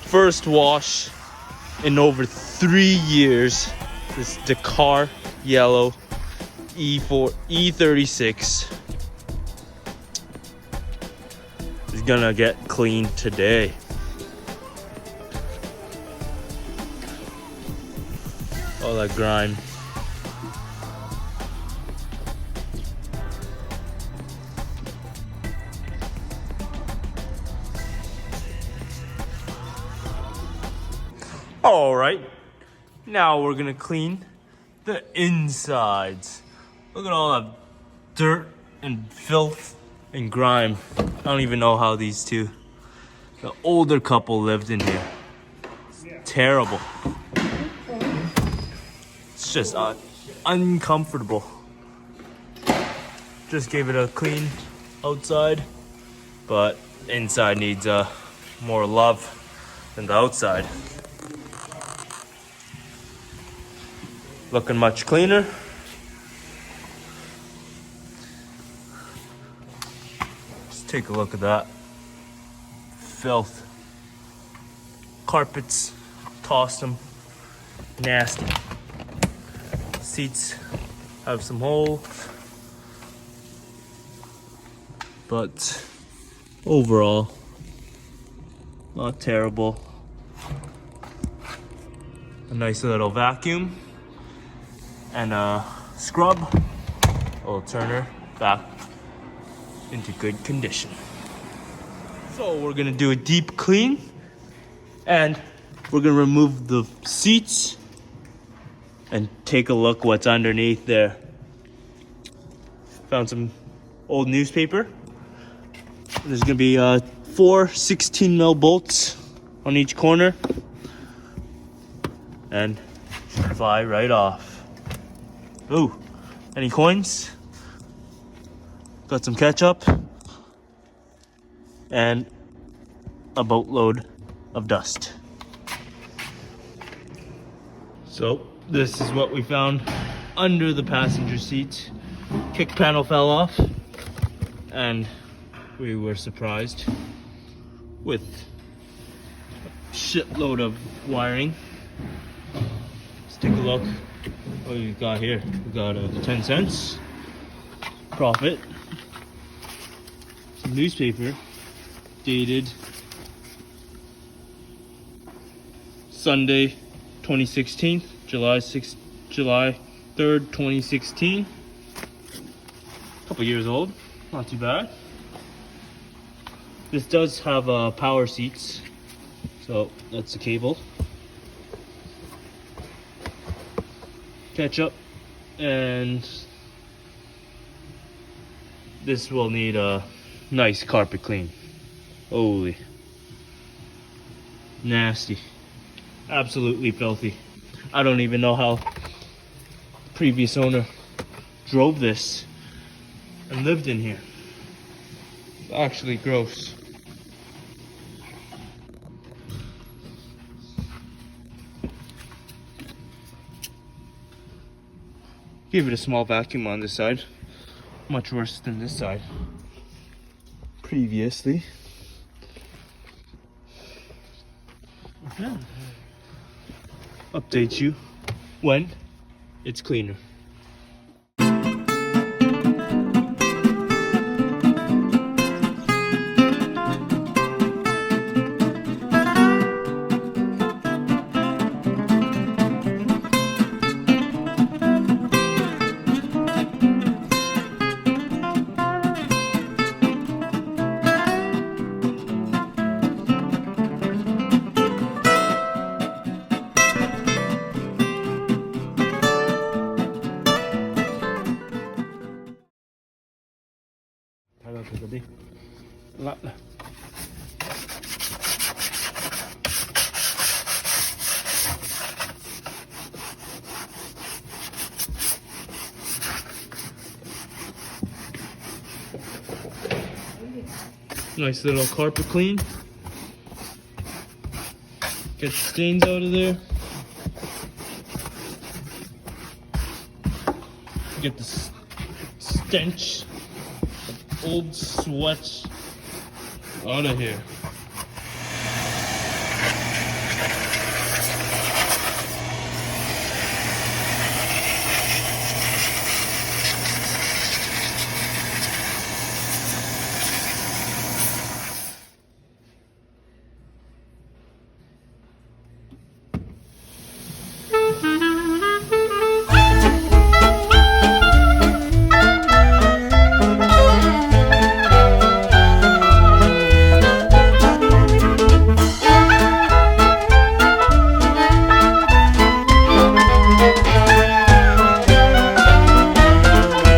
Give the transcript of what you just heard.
first wash in over 3 years. This Dakar yellow E36 is gonna get cleaned today. All that grime. All right, now we're gonna clean the insides. Look at all that dirt and filth and grime. I don't even know how the older couple lived in here. It's terrible. It's just uncomfortable. Just gave it a clean outside, but inside needs more love than the outside. Looking much cleaner. Just take a look at that. Filth. Carpets, tossed them. Nasty. Seats have some holes. But overall, not terrible. A nice little vacuum and a scrub will turn her back into good condition. So we're gonna do a deep clean and we're gonna remove the seats and take a look what's underneath there. Found some old newspaper. There's gonna be 4 16mm bolts on each corner and should fly right off. Ooh, any coins? Got some ketchup and a boatload of dust. So this is what we found under the passenger seat. Kick panel fell off and we were surprised with a shitload of wiring. Let's take a look. What do we got here? We got 10 cents profit, some newspaper dated Sunday 2016, July 3rd 2016. A couple years old, not too bad. This does have power seats, so that's the cable. Ketchup, and this will need a nice carpet clean. Holy, nasty, absolutely filthy. I don't even know how the previous owner drove this and lived in here. It's actually gross. Give it a small vacuum on this side. Much worse than this side previously. Okay. Update you when it's cleaner. Nice little carpet clean. Get the stains out of there. Get the stench of old sweat out of here.